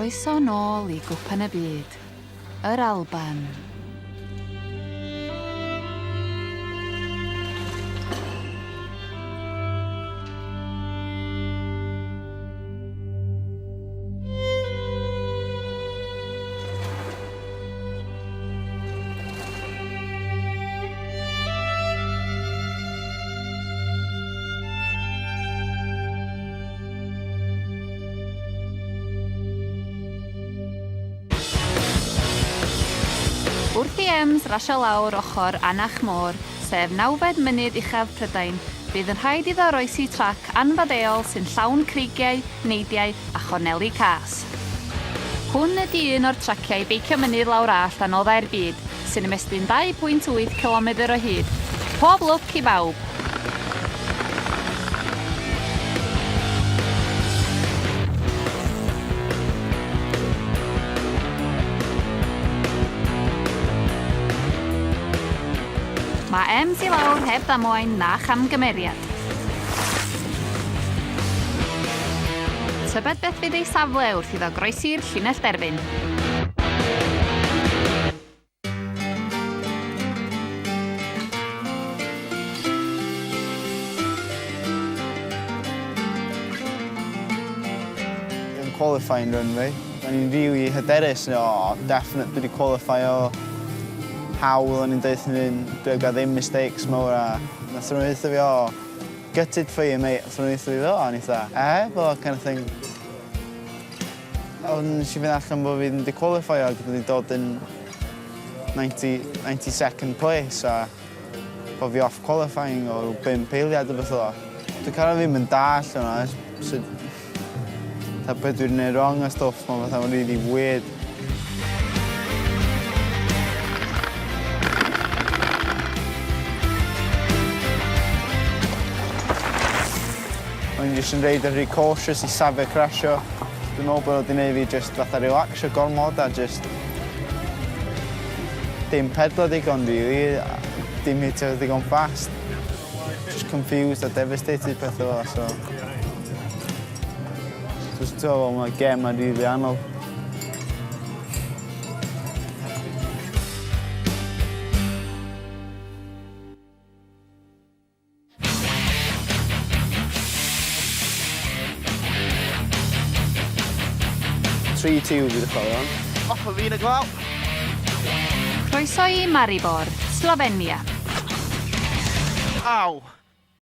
Croeso nôl I gwpan y byd, yr Alban. Wrth I Ems rasio lawr ochr Anach Môr, sef 9 mynydd uchaf Prydain, bydd yn rhaid iddo roesi trac anfaddeuol sy'n llawn creigiau, neidiau a chorneli cas. Hwn ydy un o'r traciau Beicio Mynydd lawr all anoddau'r byd, sy'n ymestyn 2.8 km o hyd. Pob lwc I bawb! Mae Ems I lawr heb ddamwain na chamgymeriad. Tybed beth fydd ei safle wrth iddo groesir llinell derfyn. Yn qualifying run fi. O'n i'n rili hyderus, definite wedi qualifio hawl, o'n i'n deud hynny'n dwi'n gael ddim mistakes mawr a nath nhw'n eitha fi, gutted for you, mate. Nath nhw'n eitha fi, o'n eitha, fel kind of thing. Ond nes I fynd allan bod fi wedi qualifio ac wedi dod yn 92nd place a bod fi off qualifying o 5 eiliad o beth o. Dwi'n cael ddim yn dall hwnna, so beth dwi'n gwneud wrong a stwff, mae'n fatha really weird. O'n jyst yn reid yn rhy cautious I safle crasio. Dwi'n meddwl bod wedi gwneud fi jyst fatha relaxio gormod a jyst dim pedlo digon rili, dim hitio digon fast. Just confused a devastated peth o so. Just dwi'n meddwl gem a rili anodd. Tri-2 bydd y chwaraeon. Off o fi'n y glaw. Croeso I Maribor, Slofenia. Aw!